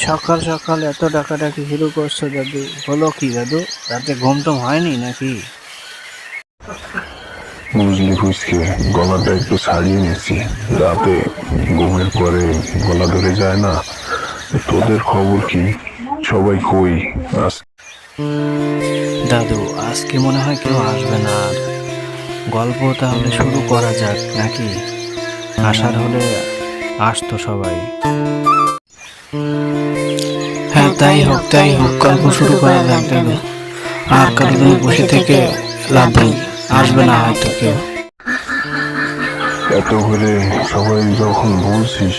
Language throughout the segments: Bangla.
সকাল সকাল এত ডাকাডাকি শুরু করছো দাদু, হলো কি দাদু? রাতে ঘুম টুম হয়নি নাকি? বুঝলি ফুসকে, গলাটা একটু ছাড়িয়ে নিয়েছি। রাতে ঘুমের পরে গলা ধরে যায় না। তোদের খবর কি? সবাই কই? দাদু, আজকে মনে হয় কেউ আসবে না। আর গল্প তাহলে শুরু করা যাক নাকি? আসার হলে আসতো সবাই। হ্যাঁ, তাই হোক তাই হোক, গল্প শুরু করা যাক দাদু। আর কতদিন বসে থেকে লাভ নেই, আসবে না হয়তো কেউ। এত করে সবাই যখন বলছিস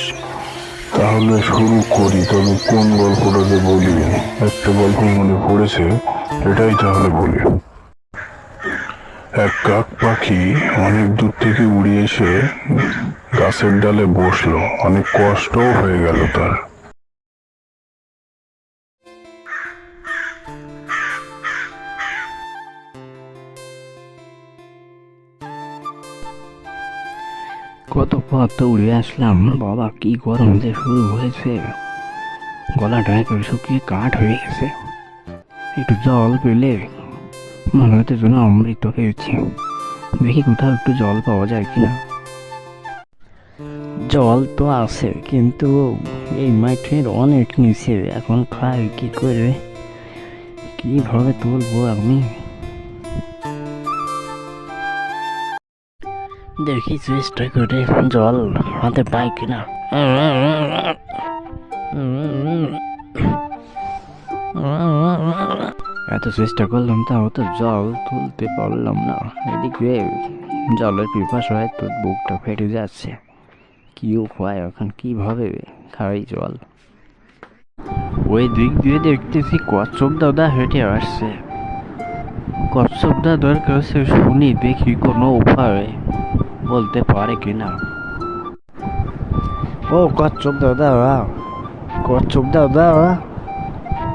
তাহলে শুরু করি। তবে কোন গল্পটা যে বলি, একটা গল্প মনে পড়েছে, এটাই তাহলে বলি। এক কাক পাখি অনেক দূর থেকে উড়ে এসে গাছের ডালে বসলো। অনেক কষ্টও হয়ে গেল তার। কত পথ তো উড়ে আসলাম, বাবা কি গরম যে শুরু হয়েছে। গলাটা একেবারে শুকিয়ে কাঠ হয়ে গেছে। একটু জল পেলে মনে হতে যেন অমৃত হয়েছে। দেখি কোথাও একটু জল পাওয়া যায় কিনা। জল তো আছে, কিন্তু এই মাঠের অনেক নিচে। এখন খাই কি করে, কিভাবে তুলবো আমি? দেখি চেষ্টা করে জল হাতে পাই কিনা। এত চেষ্টা করলাম, তাও তো জল তুলতে পারলাম না। এদিকে জলের পিপাসায় তো বুকটা ফেটে যাচ্ছে। কি উপায় এখন, কিভাবে খাই জল? ওই দিক দিয়ে দেখতেছি কচ্ছপ দাদা হেঁটে আসছে। কচ্ছপ দাদার কাছে শুনি, দেখি কোনো উপায় বলতে পারে কিনা। ও কচ্ছপ দাদা, কচ্ছপ দাদা,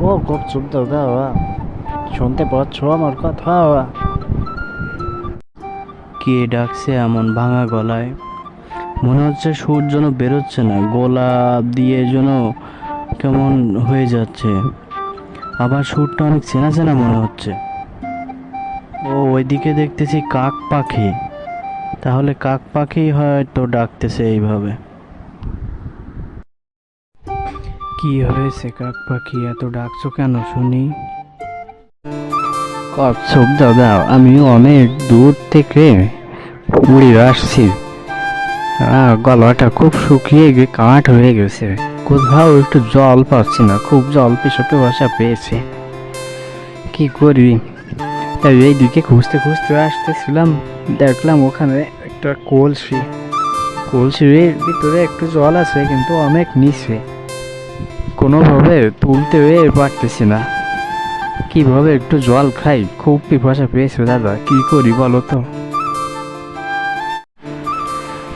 ও কচ্ছপ দাদা, শুনতে পাচ্ছ আমার কথা? কে ডাকছে এমন ভাঙা গলায়? মনে হচ্ছে সুর যেন বেরোচ্ছে না, গলা দিয়ে যেন কেমন হয়ে যাচ্ছে। আবার সুরটা অনেক চেনা চেনা মনে হচ্ছে। ও ওইদিকে দেখতেছি কাক পাখি। তাহলে কাক পাখি হয়তো ডাকতেছে এইভাবে। কি হয়েছে কাক পাখি, এত ডাকছো কেন শুনি? কচ্ছপ দাদা, আমি অনেক দূর থেকে উড়ে আসছি। গলাটা খুব শুকিয়ে গিয়ে কাঠ হয়ে গেছে। কোথাও একটু জল পাচ্ছি না, খুব জল পিপাসা পেয়েছে। কি করি? তাই এইদিকে খুঁজতে খুঁজতে আসতেছিলাম, দেখলাম ওখানে একটা কলসির ভিতরে একটু জল আছে, কিন্তু অনেক নিচে। কোনোভাবে তুলতে পারতেছি না। কিভাবে একটু জল খাই? খুব পিপাসা পেয়েছে দাদা, কি করি বলো তো?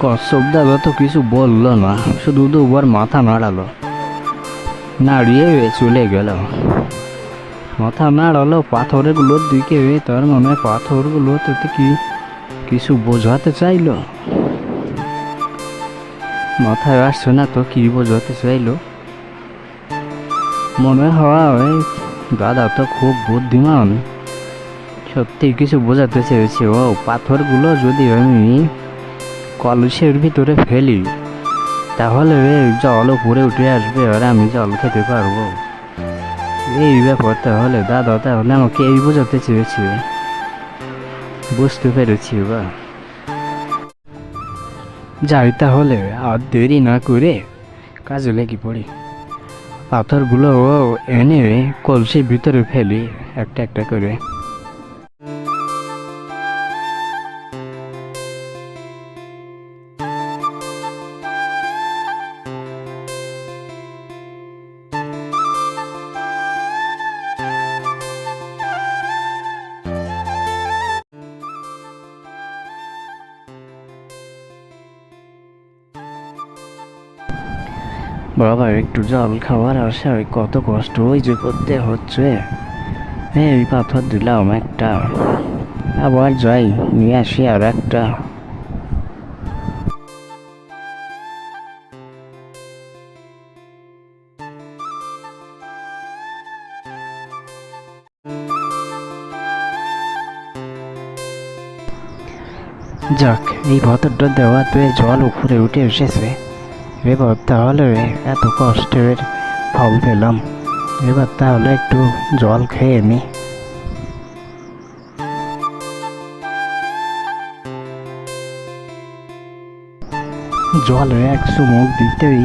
কচ্ছপ দাদা তো কিছু বললো না, শুধু দুবার মাথা নাড়ালো, নাড়িয়ে চলে গেল। মাথা নাড়ালো পাথরগুলোর দিকে, তার মানে পাথরগুলোতে কি কিছু বোঝাতে চাইলো। মাথায় আসছে না তো কি বোঝাতে চাইলো। মনে হয় দাদা তো খুব বুদ্ধিমান, সত্যি কিছু বোঝাতে চেয়েছে। ও পাথরগুলো যদি আমি কলসের ভিতরে ফেলি, তাহলে জল উপরে উঠে আসবে আর আমি জল খেতে পারবো। এই ব্যাপার। তাহলে দাদা তাহলে আমাকে এই বোঝাতে চেয়েছে। বুঝতে পেরেছি বা। যাই তাহলে, আর দেরি না করে কাজে লেগে পড়ি। পাথরগুলো এনে কলসির ভিতরে ফেলি একটা একটা করে। বাবা, একটু জল খাওয়ার আশায় কত কষ্ট ওই যে করতে হচ্ছে। এই পাথর দিলাম একটা, আবার যাই নিয়ে আসি আর একটা। যাক, এই পাথরটা দেওয়াতে জল উপরে উঠে এসেছে। এবার তাহলে এত কষ্টের ফল পেলাম। এবার তাহলে একটু জল খেয়ে নি। জলে এক চুমুক দিতেই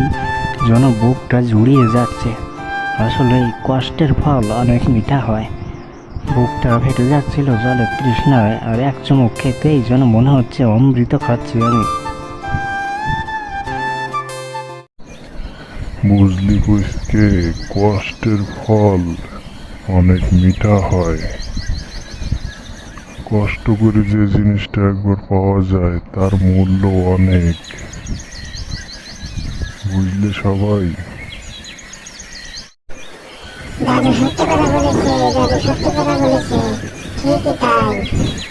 যেন বুকটা জুড়িয়ে যাচ্ছে। আসলে এই কষ্টের ফল অনেক মিঠা হয়। বুকটা ফেটে যাচ্ছিল জলের তৃষ্ণায়, আর এক চুমুক খেতেই যেন মনে হচ্ছে অমৃত খাচ্ছি আমি। বুঝলি পুষ্কে, কষ্টের ফল অনেক মিঠা হয়। কষ্ট করে যে জিনিসটা একবার পাওয়া যায় তার মূল্য অনেক। বুঝলে সবাই? দাদু সত্যি কথা বলেছে, দাদু সত্যি কথা বলেছে, ঠিকই তাই।